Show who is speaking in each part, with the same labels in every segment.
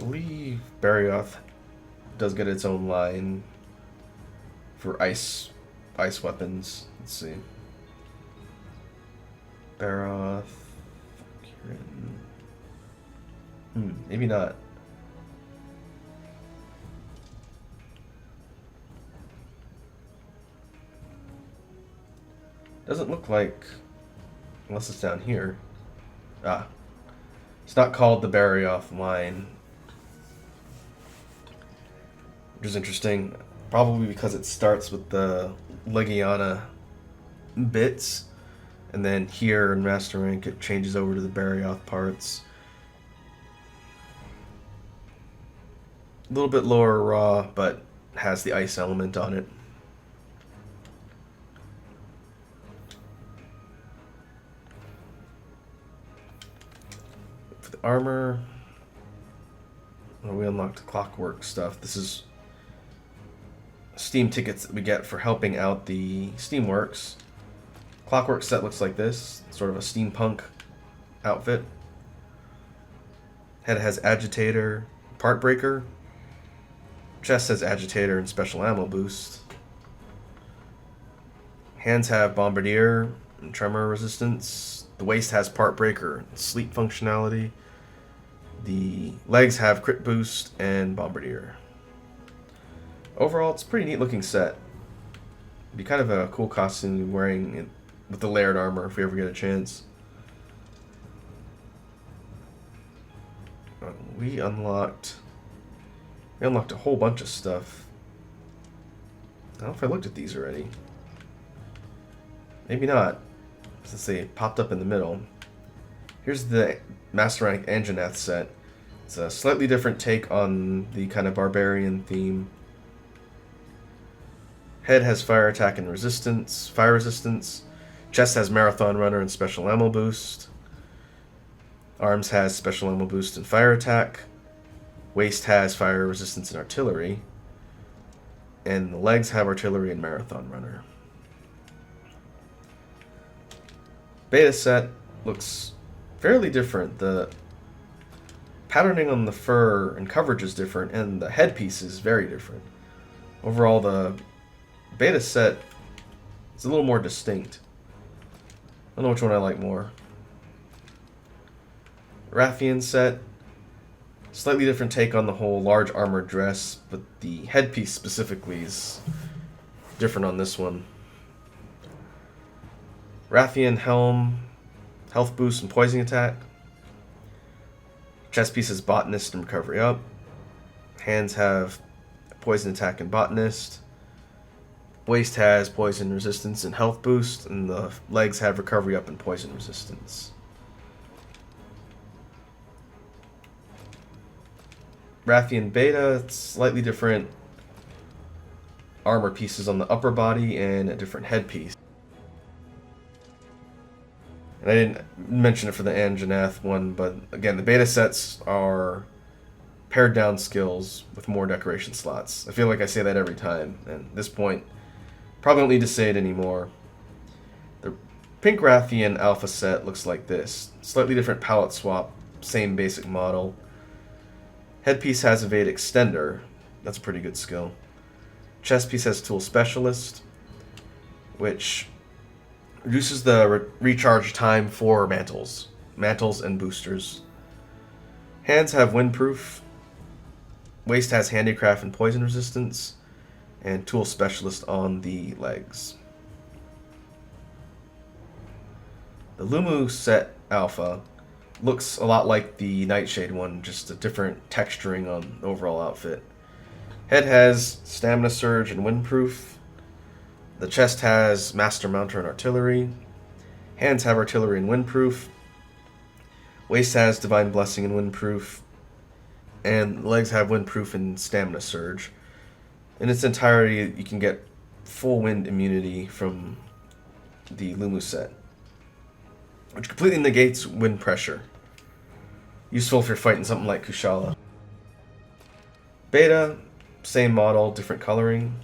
Speaker 1: believe Barioth does get its own line for ice weapons. Let's see. Barioth. Maybe not. Doesn't look like, unless it's down here. Ah. It's not called the Barioth line. Which is interesting. Probably because it starts with the Legiana bits. And then here in Master Rank it changes over to the Barioth parts. A little bit lower raw, but has the ice element on it. For the armor, well, we unlocked clockwork stuff. This is Steam tickets that we get for helping out the Steamworks. Clockwork set looks like this, sort of a steampunk outfit. Head has agitator, part breaker. Chest has agitator and special ammo boost. Hands have bombardier and tremor resistance. The waist has part breaker and sleep functionality. The legs have crit boost and bombardier. Overall, it's a pretty neat looking set. It'd be kind of a cool costume wearing it with the layered armor if we ever get a chance. We unlocked a whole bunch of stuff. I don't know if I looked at these already. Maybe not, since they popped up in the middle. Here's the Master Rank Anjanath set. It's a slightly different take on the kind of barbarian theme. Head has fire attack and fire resistance. Chest has marathon runner and special ammo boost. Arms has special ammo boost and fire attack. Waist has fire resistance and artillery. And the legs have artillery and marathon runner. Beta set looks fairly different. The patterning on the fur and coverage is different, and the headpiece is very different. Overall, the beta set is a little more distinct. I don't know which one I like more. Rathian set, slightly different take on the whole large armored dress, but the headpiece specifically is different on this one. Rathian helm, health boost and poison attack. Chest piece has botanist and recovery up. Hands have poison attack and botanist. Waist has poison resistance and health boost, and the legs have recovery up and poison resistance. Rathian Beta, slightly different armor pieces on the upper body and a different headpiece. And I didn't mention it for the Anjanath one, but again, the beta sets are pared down skills with more decoration slots. I feel like I say that every time, and at this point, probably don't need to say it anymore. The Pink Rathian Alpha set looks like this. Slightly different palette swap, same basic model. Headpiece has Evade Extender. That's a pretty good skill. Chest piece has Tool Specialist, which reduces the recharge time for mantles and boosters. Hands have Windproof. Waist has Handicraft and Poison Resistance. And Tool Specialist on the legs. The Lumu set Alpha looks a lot like the Nightshade one, just a different texturing on the overall outfit. Head has Stamina Surge and Windproof. The chest has Master Mounter and Artillery. Hands have Artillery and Windproof. Waist has Divine Blessing and Windproof. And legs have Windproof and Stamina Surge. In its entirety, you can get full wind immunity from the Lumu set, which completely negates wind pressure. Useful if you're fighting something like Kushala. Beta, same model, different coloring.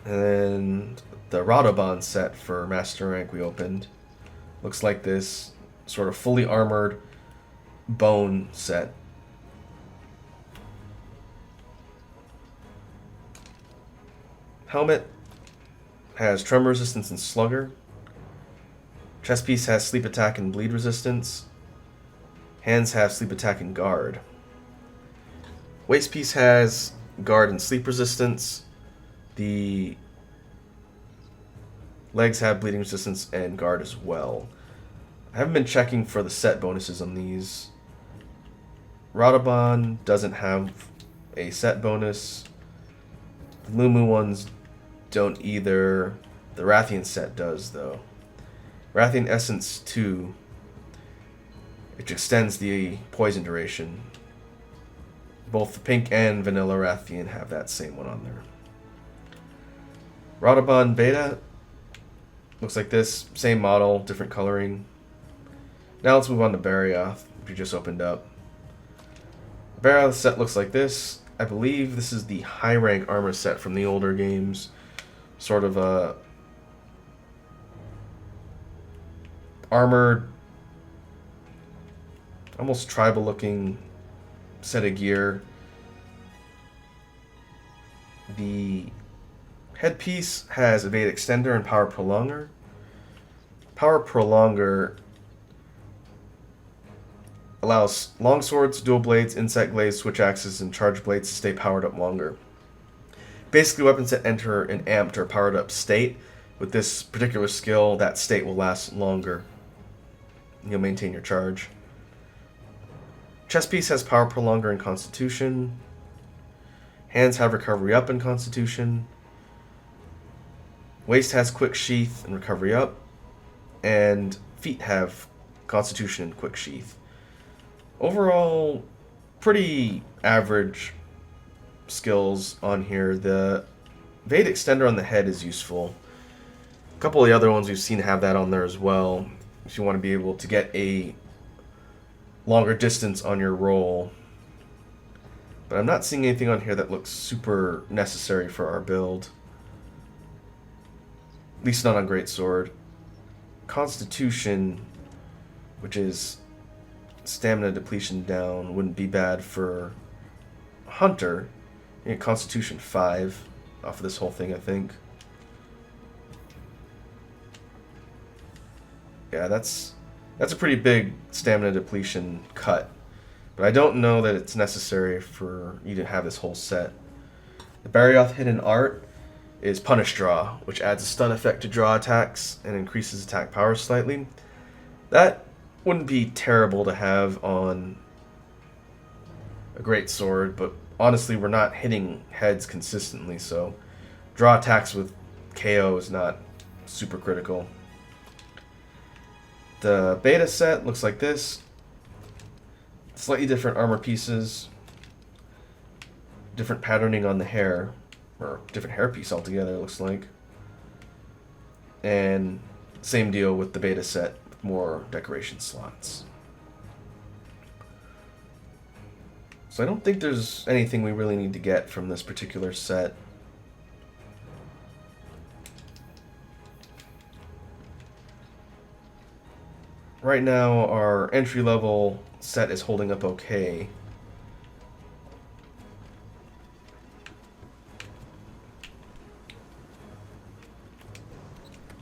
Speaker 1: And then the Radoban set for Master Rank we opened looks like this, sort of fully armored bone set. Helmet has tremor resistance and slugger. Chest piece has sleep attack and bleed resistance. Hands have sleep attack and guard. Waist piece has guard and sleep resistance. The legs have bleeding resistance and guard as well. I haven't been checking for the set bonuses on these. Radobon doesn't have a set bonus. The Lumu ones don't either. The Rathian set does, though. Rathian Essence 2, which extends the poison duration. Both the pink and vanilla Rathian have that same one on there. Radobon Beta looks like this. Same model, different coloring. Now let's move on to Barioth, which we just opened up. The Barioth set looks like this. I believe this is the high rank armor set from the older games. Sort of a armored, almost tribal looking set of gear. The headpiece has Evade Extender and Power Prolonger. Power Prolonger allows longswords, dual blades, insect glaives, switch axes, and charge blades to stay powered up longer. Basically, weapons that enter an amped or powered up state, with this particular skill, that state will last longer. You'll maintain your charge. Chest piece has Power Prolonger and Constitution. Hands have Recovery Up and Constitution. Waist has Quick Sheath and Recovery Up. And feet have Constitution and Quick Sheath. Overall, pretty average skills on here. The Evade Extender on the head is useful. A couple of the other ones we've seen have that on there as well. If you want to be able to get a longer distance on your roll. But I'm not seeing anything on here that looks super necessary for our build. At least not on Greatsword. Constitution, which is stamina depletion down, wouldn't be bad for Hunter. Constitution 5 off of this whole thing, I think. Yeah, that's a pretty big stamina depletion cut. But I don't know that it's necessary for you to have this whole set. The Barioth Hidden Art is Punish Draw, which adds a stun effect to draw attacks and increases attack power slightly. That wouldn't be terrible to have on a Greatsword, but honestly, we're not hitting heads consistently, so draw attacks with KO is not super critical. The beta set looks like this. Slightly different armor pieces. Different patterning on the hair. Or different hairpiece altogether, it looks like. And same deal with the beta set. More decoration slots. So I don't think there's anything we really need to get from this particular set. Right now, our entry-level set is holding up okay.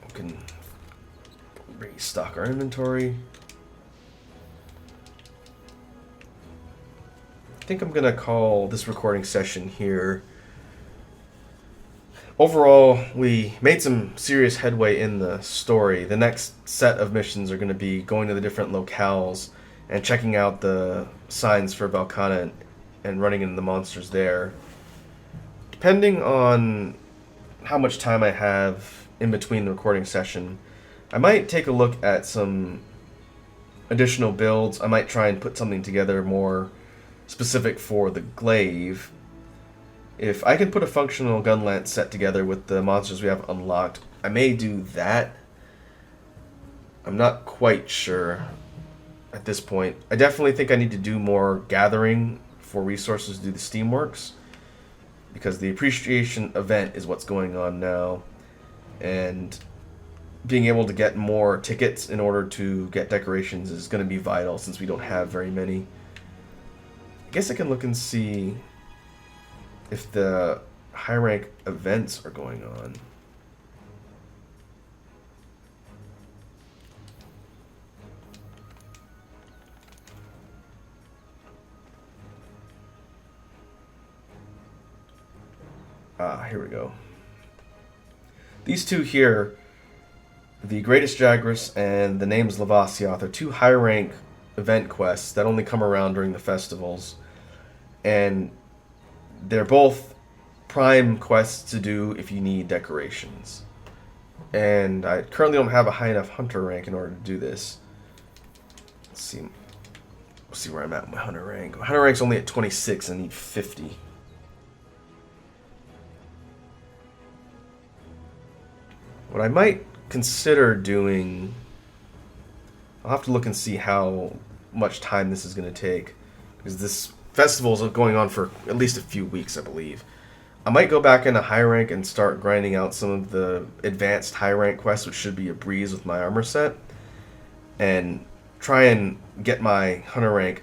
Speaker 1: We can restock our inventory. I think I'm going to call this recording session here. Overall, we made some serious headway in the story. The next set of missions are going to be going to the different locales and checking out the signs for Valkana and running into the monsters there. Depending on how much time I have in between the recording session, I might take a look at some additional builds. I might try and put something together more specific for the glaive. If I can put a functional gun lance set together with the monsters we have unlocked, I may do that. I'm not quite sure at this point. I definitely think I need to do more gathering for resources to do the Steamworks, because the appreciation event is what's going on now, and being able to get more tickets in order to get decorations is going to be vital since we don't have very many. I guess I can look and see if the high rank events are going on. Here we go. These two here, the Greatest Jagras and the Name's Lavassioth, are two high rank event quests that only come around during the festivals. And they're both prime quests to do if you need decorations. And I currently don't have a high enough hunter rank in order to do this. Let's see where I'm at with my hunter rank. My hunter rank's only at 26 and I need 50. What I might consider doing, I'll have to look and see how much time this is going to take, because this festival is going on for at least a few weeks, I believe. I might go back into high rank and start grinding out some of the advanced high rank quests, which should be a breeze with my armor set, and try and get my hunter rank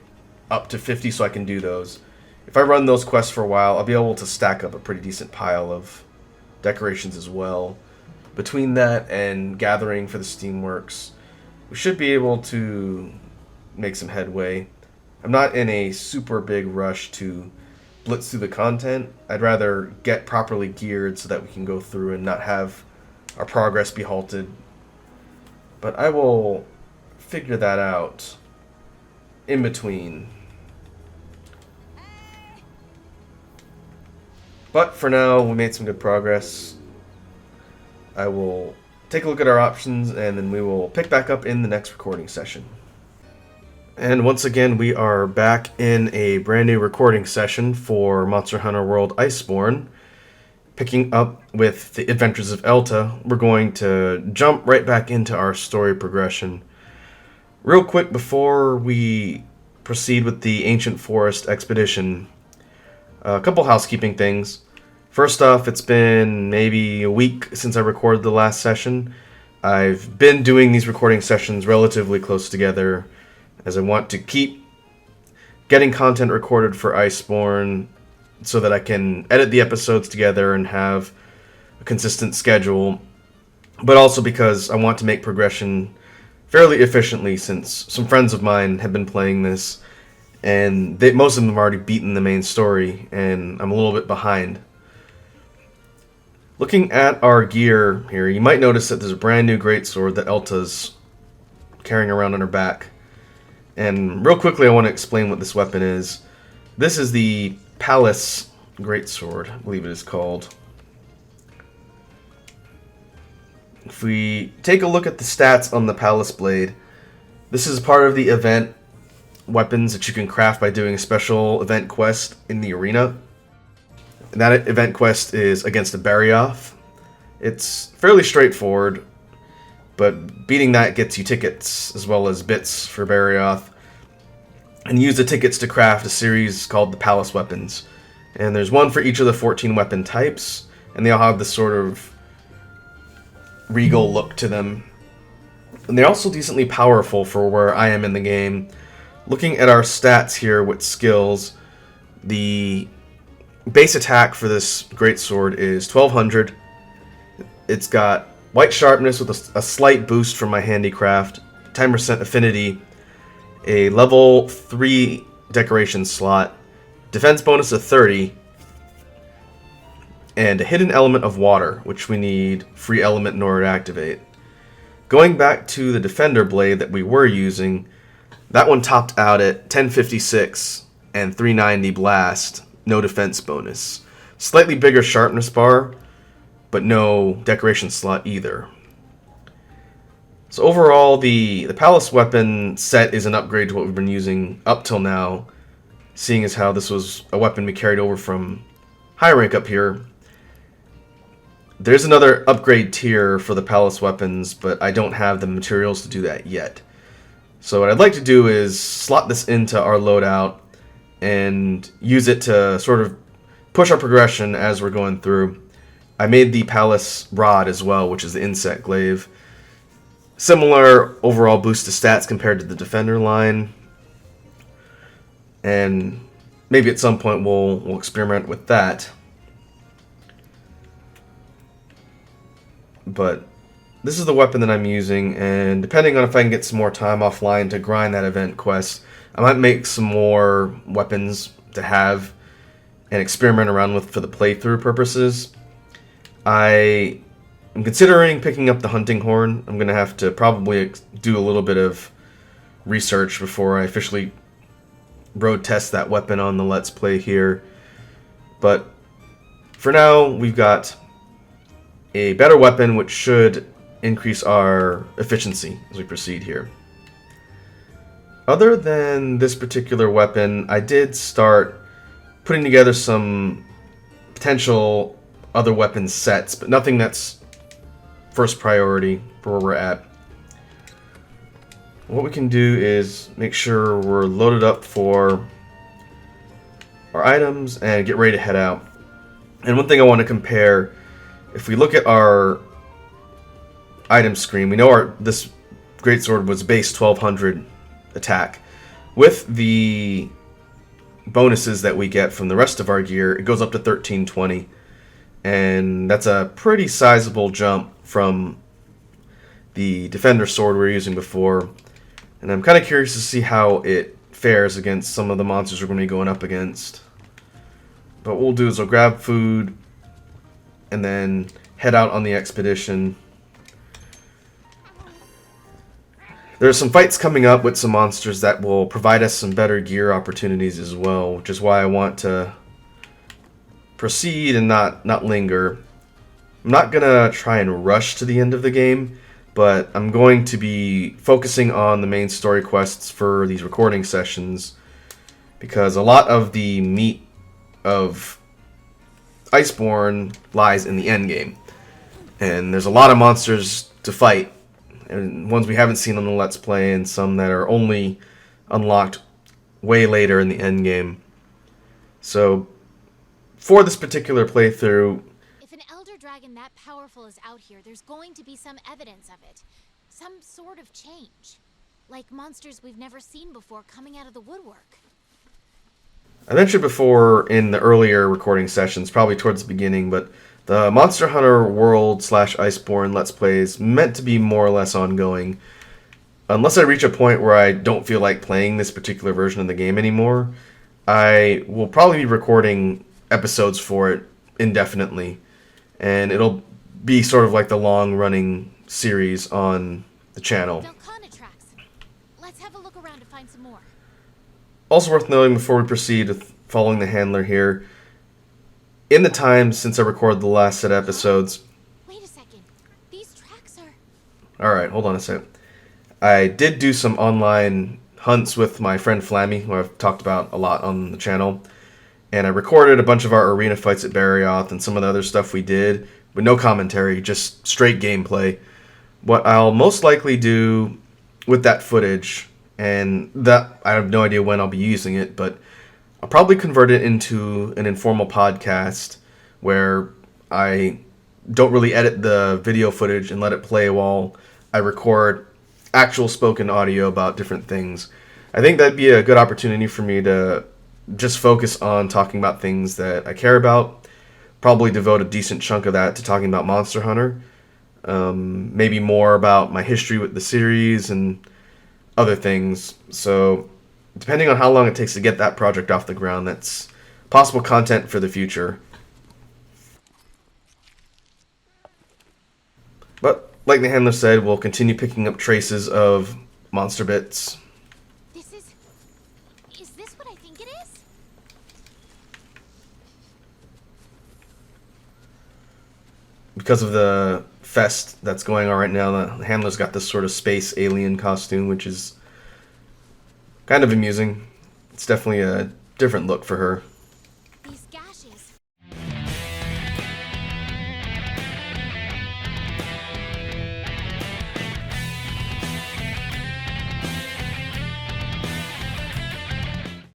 Speaker 1: up to 50 so I can do those. If I run those quests for a while, I'll be able to stack up a pretty decent pile of decorations as well. Between that and gathering for the Steamworks, we should be able to make some headway. I'm not in a super big rush to blitz through the content. I'd rather get properly geared so that we can go through and not have our progress be halted. But I will figure that out in between. But for now, we made some good progress. I will take a look at our options, and then we will pick back up in the next recording session. And once again, we are back in a brand new recording session for Monster Hunter World Iceborne. Picking up with the Adventures of Elta, we're going to jump right back into our story progression. Real quick before we proceed with the Ancient Forest expedition, a couple housekeeping things. First off, it's been maybe a week since I recorded the last session. I've been doing these recording sessions relatively close together, as I want to keep getting content recorded for Iceborne so that I can edit the episodes together and have a consistent schedule, but also because I want to make progression fairly efficiently, since some friends of mine have been playing this, and most of them have already beaten the main story, and I'm a little bit behind. Looking at our gear here, you might notice that there's a brand new greatsword that Elta's carrying around on her back. And real quickly, I want to explain what this weapon is. This is the Palace Greatsword, I believe it is called. If we take a look at the stats on the Palace Blade, this is part of the event weapons that you can craft by doing a special event quest in the arena. And that event quest is against a Barioth. It's fairly straightforward, but beating that gets you tickets as well as bits for Barioth. And use the tickets to craft a series called the Palace Weapons. And there's one for each of the 14 weapon types, and they all have this sort of regal look to them. And they're also decently powerful for where I am in the game. Looking at our stats here with skills, the base attack for this greatsword is 1200. It's got white sharpness with a slight boost from my handicraft, 10% affinity, a level 3 decoration slot, defense bonus of 30, and a hidden element of water, which we need free element in order to activate. Going back to the defender blade that we were using, that one topped out at 1056 and 390 blast. No defense bonus. Slightly bigger sharpness bar, but no decoration slot either. So overall, the Palace weapon set is an upgrade to what we've been using up till now, seeing as how this was a weapon we carried over from high rank up here. There's another upgrade tier for the Palace weapons, but I don't have the materials to do that yet. So what I'd like to do is slot this into our loadout and use it to sort of push our progression as we're going through. I made the Palace Rod as well, which is the Insect Glaive. Similar overall boost to stats compared to the Defender line. And maybe at some point we'll experiment with that. but this is the weapon that I'm using, and depending on if I can get some more time offline to grind that event quest, I might make some more weapons to have and experiment around with for the playthrough purposes. I am considering picking up the hunting horn. I'm going to have to probably do a little bit of research before I officially road test that weapon on the Let's Play here. But for now, we've got a better weapon which should increase our efficiency as we proceed here. Other than this particular weapon, I did start putting together some potential other weapon sets, but nothing that's first priority for where we're at. What we can do is make sure we're loaded up for our items and get ready to head out. And one thing I want to compare, if we look at our item screen, we know this greatsword was base 1200 attack. With the bonuses that we get from the rest of our gear, it goes up to 1320, and that's a pretty sizable jump from the defender sword we were using before. And I'm kind of curious to see how it fares against some of the monsters we're going to be going up against. But what we'll do is we'll grab food and then head out on the expedition. There's some fights coming up with some monsters that will provide us some better gear opportunities as well, which is why I want to proceed and not linger. I'm not going to try and rush to the end of the game, but I'm going to be focusing on the main story quests for these recording sessions, because a lot of the meat of Iceborne lies in the end game. And there's a lot of monsters to fight, and ones we haven't seen on the Let's Play, and some that are only unlocked way later in the end game. So, for this particular playthrough,
Speaker 2: if an elder dragon that powerful is out here, there's going to be some evidence of it. Some sort of change. Like monsters we've never seen before coming out of the woodwork.
Speaker 1: I mentioned before in the earlier recording sessions, probably towards the beginning, but the Monster Hunter World / Iceborne Let's Plays meant to be more or less ongoing. Unless I reach a point where I don't feel like playing this particular version of the game anymore, I will probably be recording episodes for it indefinitely. And it'll be sort of like the long-running series on the channel.
Speaker 2: Velcana tracks. Let's have a look around to find some more.
Speaker 1: Also worth noting before we proceed with following the handler here, in the time since I recorded the last set of episodes...
Speaker 2: Wait a second. These tracks are...
Speaker 1: Alright, hold on a second. I did do some online hunts with my friend Flammy, who I've talked about a lot on the channel. And I recorded a bunch of our arena fights at Barrioth and some of the other stuff we did, with no commentary, just straight gameplay. What I'll most likely do with that footage, and that I have no idea when I'll be using it, but I'll probably convert it into an informal podcast where I don't really edit the video footage and let it play while I record actual spoken audio about different things. I think that'd be a good opportunity for me to just focus on talking about things that I care about. Probably devote a decent chunk of that to talking about Monster Hunter. Maybe more about my history with the series and other things. So, depending on how long it takes to get that project off the ground, that's possible content for the future. But, like the handler said, we'll continue picking up traces of monster bits.
Speaker 2: Is this what I think it is?
Speaker 1: Because of the fest that's going on right now, the handler's got this sort of space alien costume, which is kind of amusing. It's definitely a different look for her.